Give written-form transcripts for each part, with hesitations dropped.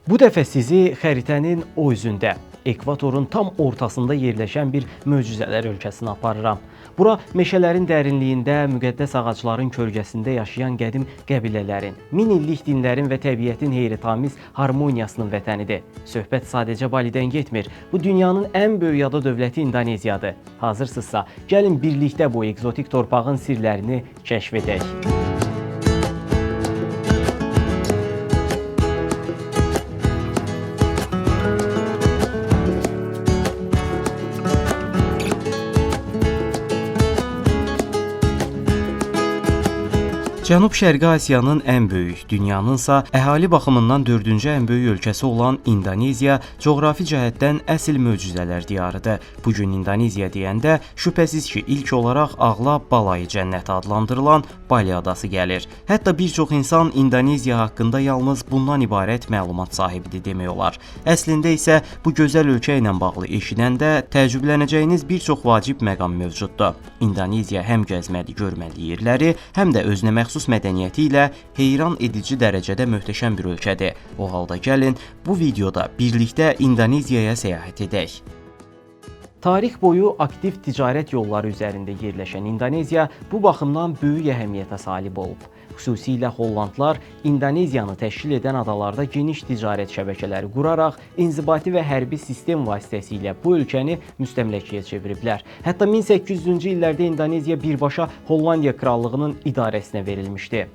Bu dəfə sizi xəritənin o üzündə, ekvatorun tam ortasında yerləşən bir möcüzələr ölkəsinə aparıram. Bura meşələrin dərinliyində, müqəddəs ağacların kölgəsində yaşayan qədim qəbilələrin, min illik dinlərin və təbiətin heyrətamiz harmoniyasının vətənidir. Söhbət sadəcə Balidən getmir. Bu dünyanın ən böyük ada dövləti İndoneziyadır. Hazırsınızsa, gəlin birlikdə bu egzotik torpağın sirlərini kəşf edək. Cənub-Şərqi Asiyanın ən böyük, dünyanınsa əhali baxımından 4-cü ən böyük ölkəsi olan İndoneziya coğrafi cəhətdən əsl möcüzələr diyarıdır. Bu gün İndoneziya deyəndə şübhəsiz ki, ilk olaraq ağla Balayı cənnəti adlandırılan Bali adası gəlir. Hətta bir çox insan İndoneziya haqqında yalnız bundan ibarət məlumat sahibidir demək olar. Əslində isə bu gözəl ölkə ilə bağlı eşidəndə təəccüblənəcəyiniz bir çox vacib məqam mövcuddur. İndoneziya həm gəzməli, görməli yerləri, həm də özünə məxsus mədəniyyəti ilə heyran edici dərəcədə möhtəşəm bir ölkədir. O halda gəlin bu videoda birlikdə İndoneziyaya səyahət edək. Tarix boyu aktiv ticarət yolları üzərində yerləşən İndoneziya bu baxımdan böyük əhəmiyyətə sahib olub. Xüsusilə Hollandlar İndoneziyanı təşkil edən adalarda geniş ticarət şəbəkələri quraraq inzibati və hərbi sistem vasitəsilə bu ölkəni müstəmləkəyə çeviriblər. Hətta 1800-cü illərdə İndoneziya birbaşa Hollandiya Krallığının idarəsinə verilmişdi.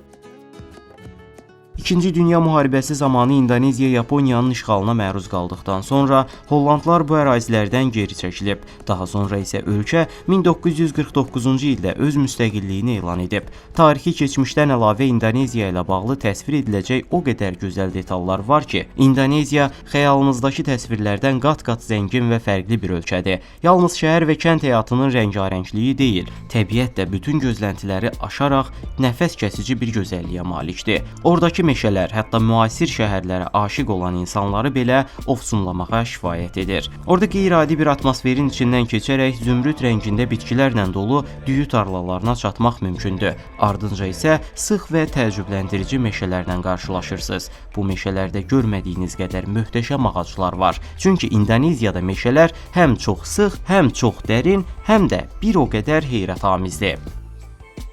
İkinci Dünya müharibəsi zamanı İndoneziya Yaponiyanın işğalına məruz qaldıqdan sonra Hollandlar bu ərazilərdən geri çəkilib. Daha sonra isə ölkə 1949-cu ildə öz müstəqilliyini elan edib. Tarixi keçmişdən əlavə İndoneziya ilə bağlı təsvir ediləcək o qədər gözəl detallar var ki, İndoneziya xəyalınızdakı təsvirlərdən qat-qat zəngin və fərqli bir ölkədir. Yalnız şəhər və kənd həyatının rəngarəngliyi deyil, təbiət də bütün gözləntiləri aşaraq nəfəs kəsici bir gözəlliyə malikdir. Oradakı meşələr, hətta müasir şəhərlərə aşiq olan insanları belə ofsunlamağa kifayət edir. Orada qeyri-adi bir atmosferin içindən keçərək zümrüd rəngində bitkilərlə dolu düyü tarlalarına çatmaq mümkündür. Ardınca isə sıx və təəccübləndirici meşələrlə qarşılaşırsınız. Bu meşələrdə görmədiyiniz qədər möhtəşəm ağaclar var. Çünki İndoneziyada meşələr həm çox sıx, həm çox dərin, həm də bir o qədər heyrətamizdir.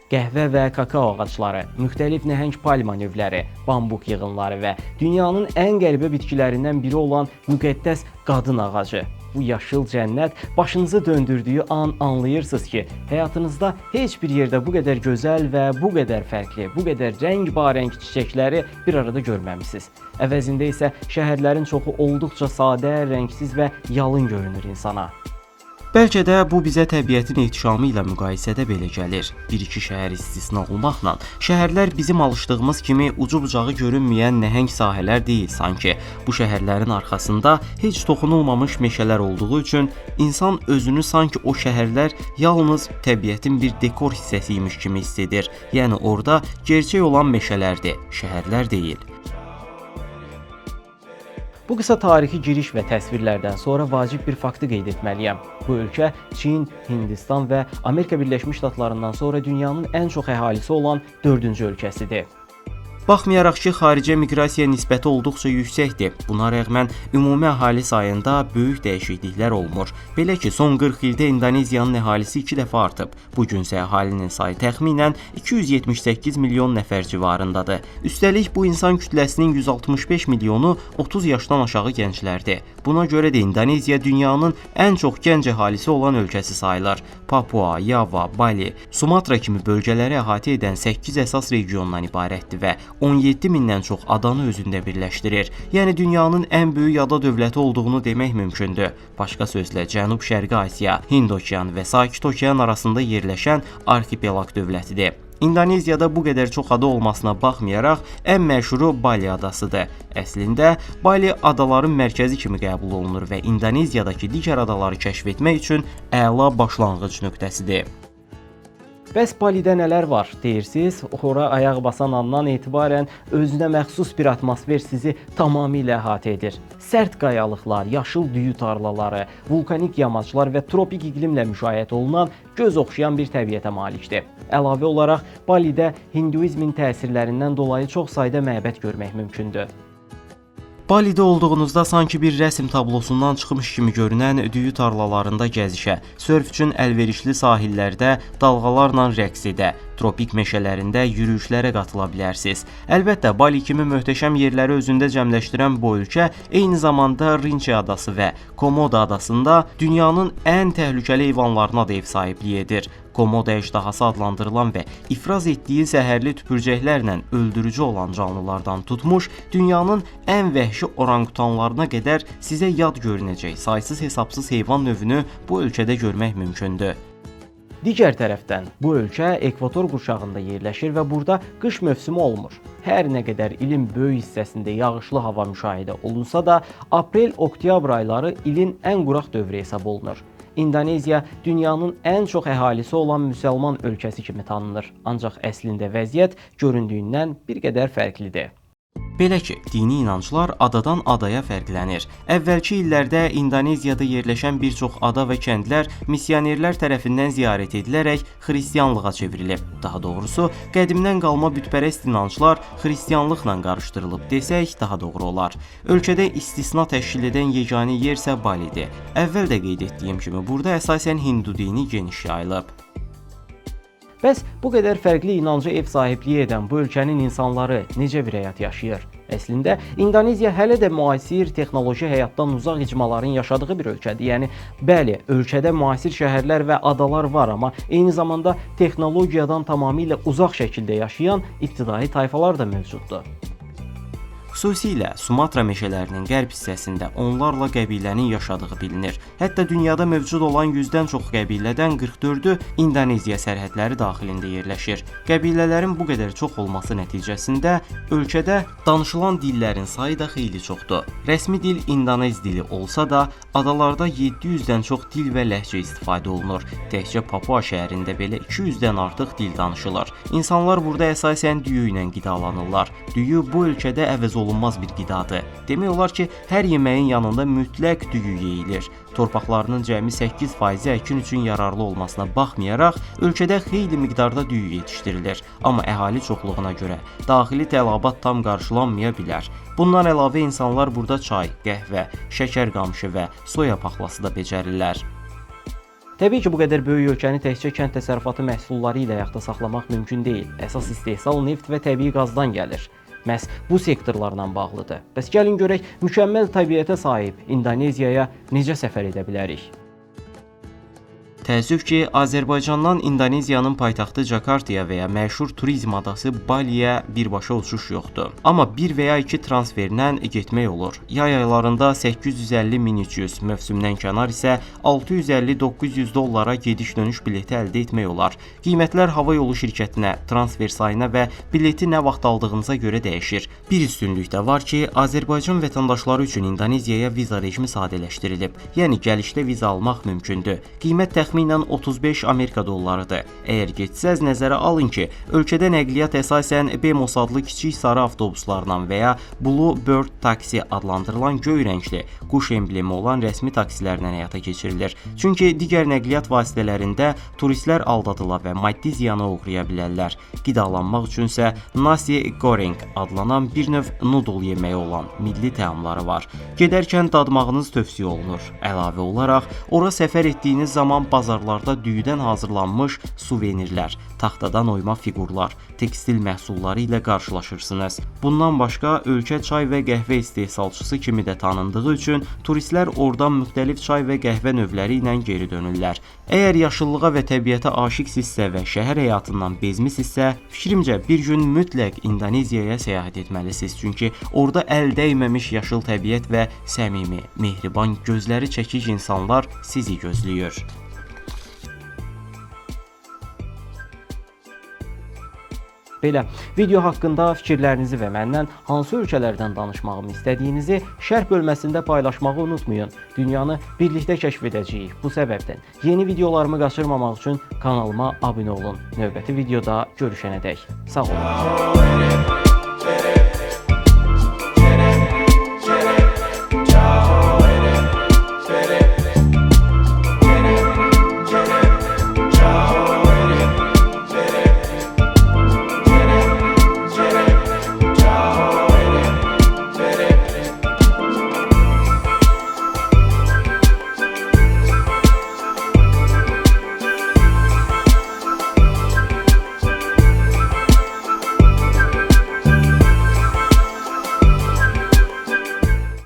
Qəhvə və kakao ağacları, müxtəlif nəhəng palma növləri, bambuk yığınları və dünyanın ən qəribə bitkilərindən biri olan müqəddəs qadın ağacı. Bu yaşıl cənnət başınızı döndürdüyü an anlayırsınız ki, həyatınızda heç bir yerdə bu qədər gözəl və bu qədər fərqli, bu qədər rəngbərəng çiçəkləri bir arada görməmisiniz. Əvəzində isə şəhərlərin çoxu olduqca sadə, rəngsiz və yalın görünür insana. Bəlkə də bu bizə təbiətin ehtişamı ilə müqayisədə belə gəlir. Bir-iki şəhər istisna olmaqla, şəhərlər bizim alışdığımız kimi ucu-bucağı görünməyən nəhəng sahələr deyil sanki. Bu şəhərlərin arxasında heç toxunulmamış meşələr olduğu üçün insan özünü sanki o şəhərlər yalnız təbiətin bir dekor hissəsiymiş kimi hiss edir. Yəni orada gerçək olan meşələrdir, şəhərlər deyil. Bu qısa tarixi giriş və təsvirlərdən sonra vacib bir faktı qeyd etməliyəm. Bu ölkə Çin, Hindistan və Amerika Birləşmiş Ştatlarından sonra dünyanın ən çox əhalisi olan 4-cü ölkəsidir. Baxmayaraq ki, xaricə miqrasiya nisbəti olduqca yüksəkdir. Buna rəğmən ümumi əhali sayında böyük dəyişikliklər olmur. Belə ki, son 40 ildə İndoneziyanın əhalisi 2 dəfə artıb. Bugün isə əhalinin sayı təxminən 278 milyon nəfər civarındadır. Üstəlik, bu insan kütləsinin 165 milyonu 30 yaşdan aşağı gənclərdir. Buna görə də İndoneziya dünyanın ən çox gənc əhalisi olan ölkəsi sayılır. Papua, Yava, Bali, Sumatra kimi bölgələri əhatə edən 8 əsas regiondan ibarətdir və 17 mindən çox adanı özündə birləşdirir. Yəni dünyanın ən böyük ada dövləti olduğunu demək mümkündür. Başqa sözlə Cənub-Şərqi Asiya, Hind okeanı və Sakit okean arasında yerləşən arxipelag dövlətidir. İndoneziyada bu qədər çox ada olmasına baxmayaraq ən məşhuru Bali adasıdır. Əslində, Bali adaların mərkəzi kimi qəbul olunur və İndoneziyadakı digər adaları kəşf etmək üçün əla başlanğıc nöqtəsidir. Bəs Balidə nələr var deyirsiniz? Ora ayaq basan andan etibarən özünə məxsus bir atmosfer sizi tamamilə əhatə edir. Sərt qayalıqlar, yaşıl düyü tarlaları, vulkanik yamaclar və tropik iqlimlə müşayiət olunan göz oxşayan bir təbiətə malikdir. Əlavə olaraq Balidə hinduizmin təsirlərindən dolayı çox sayda məbəd görmək mümkündür. Balidə olduğunuzda sanki bir rəsm tablosundan çıxmış kimi görünən düyü tarlalarında gəzişə, sörf üçün əlverişli sahillərdə dalğalarla rəqs edə, tropik meşələrində yürüyüşlərə qatıla bilərsiniz. Əlbəttə, Bali kimi möhtəşəm yerləri özündə cəmləşdirən bu ölkə eyni zamanda Rinche adası və Komodo adasında dünyanın ən təhlükəli heyvanlarına da ev sahibliyi edir. Komodo əjdahası adlandırılan və ifraz etdiyi zəhərli tüpürcəklərlə öldürücü olan canlılardan tutmuş, dünyanın ən vəhşi oranqutanlarına qədər sizə yad görünəcək saysız-hesabsız heyvan növünü bu ölkədə görmək mümkündür. Digər tərəfdən, bu ölkə ekvator qurşağında yerləşir və burada qış mövsümü olmur. Hər nə qədər ilin böyük hissəsində yağışlı hava müşahidə olunsa da, aprel-oktyabr ayları ilin ən quraq dövrü hesab olunur. İndoneziya dünyanın ən çox əhalisi olan müsəlman ölkəsi kimi tanınır, ancaq əslində vəziyyət göründüyündən bir qədər fərqlidir. Belə ki, dini inanclar adadan adaya fərqlənir. Əvvəlki illərdə İndoneziyada yerləşən bir çox ada və kəndlər missionerlər tərəfindən ziyarət edilərək xristianlığa çevrilib. Daha doğrusu, qədimdən qalma bütpərəst inanclar xristianlıqla qarışdırılıb desək daha doğru olar. Ölkədə istisna təşkil edən yeganə yer isə Balidir. Əvvəl də qeyd etdiyim kimi, burada əsasən Hindu dini geniş yayılıb. Bəs bu qədər fərqli inanca ev sahibliyi edən bu ölkənin insanları necə bir həyat yaşayır? Əslində, İndoneziya hələ də müasir texnoloji həyatdan uzaq icmaların yaşadığı bir ölkədir. Yəni, bəli, ölkədə müasir şəhərlər və adalar var, amma eyni zamanda texnologiyadan tamamilə uzaq şəkildə yaşayan ibtidai tayfalar da mövcuddur. Xüsusilə Sumatra meşələrinin qərb hissəsində onlarla qəbilənin yaşadığı bilinir. Hətta dünyada mövcud olan 100-dən çox qəbilədən 44-ü İndoneziya sərhədləri daxilində yerləşir. Qəbilələrin bu qədər çox olması nəticəsində ölkədə danışılan dillərin sayı da xeyli çoxdur. Rəsmi dil İndonez dili olsa da, adalarda 700-dən çox dil və ləhcə istifadə olunur. Təkcə Papua şəhərində belə 200-dən artıq dil danışılır. İnsanlar burada əsasən düyü ilə qidalanırlar. Düyü bu ölkədə əvəzolunmaz bir qidadır. Demək olar ki, hər yeməyin yanında mütləq düyü yeyilir. Torpaqlarının cəmi 8%-i əkin üçün yararlı olmasına baxmayaraq, ölkədə xeyli miqdarda düyü yetişdirilir. Amma əhali çoxluğuna görə daxili tələbat tam qarşılanmaya bilər. Bundan əlavə insanlar burada çay, qəhvə, şəkər qamışı və soya paxlası da becərirlər. Təbii ki, bu qədər böyük ölkəni təkcə kənd təsərrüfatı məhsulları ilə ayaqda saxlamaq mümkün deyil. Əsas istehsal neft və təbii qazdan gəlir. Məhz bu sektorlarla bağlıdır. Bəs gəlin görək, mükəmməl təbiətə sahib İndoneziyaya necə səfər edə bilərik? Təəssüf ki, Azərbaycandan İndoneziyanın paytaxtı Jakartaya və ya məşhur turizm adası Baliyə birbaşa uçuş yoxdur. Amma bir və ya iki transferlə getmək olur. Yay aylarında 850-1300, mövsümdən kənar isə 650-900 dollara gediş-dönüş bileti əldə etmək olar. Qiymətlər hava yolu şirkətinə, transfer sayına və bileti nə vaxt aldığınıza görə dəyişir. Bir üstünlük də var ki, Azərbaycan vətəndaşları üçün İndoneziyaya viza rejimi sadələşdirilib. Yəni gəlişdə viza almaq mümkündür. Qiymət təxminən 35 Amerika dollarıdır. Əgər getsəz, nəzərə alın ki, ölkədə nəqliyyat əsasən BMOS adlı kiçik sarı avtobuslarla və ya Blue Bird taksi adlandırılan göy rəngli, quş emblemi olan rəsmi taksilərlə həyata keçirilir. Çünki digər nəqliyyat vasitələrində turistlər aldadıla və maddi ziyana uğraya bilərlər. Qidalanmaq üçünsə nasi goreng adlanan bir növ noodle yeməyi olan milli təamları var. Gedərkən dadmağınız tövsiyə olunur. Əlavə olaraq, ora səfər etdiyiniz zaman bazarlarda düyüdən hazırlanmış suvenirlər, taxtadan oyma fiqurlar, tekstil məhsulları ilə qarşılaşırsınız. Bundan başqa, ölkə çay və qəhvə istehsalçısı kimi də tanındığı üçün turistlər oradan müxtəlif çay və qəhvə növləri ilə geri dönürlər. Əgər yaşıllığa və təbiətə aşiqsinizsə və şəhər həyatından bezmisinizsə, fikrimcə bir gün mütləq İndoneziyaya səyahət etməlisiniz. Çünki orada əl dəyməmiş yaşıl təbiət və səmimi, mehriban, gözləri çəkic insanlar sizi gözləyir. Belə, video haqqında fikirlərinizi və məndən hansı ölkələrdən danışmağımı istədiyinizi şərh bölməsində paylaşmağı unutmayın. Dünyanı birlikdə kəşf edəcəyik. Bu səbəbdən yeni videolarımı qaçırmamaq üçün kanalıma abunə olun. Növbəti videoda görüşənədək. Sağ olun.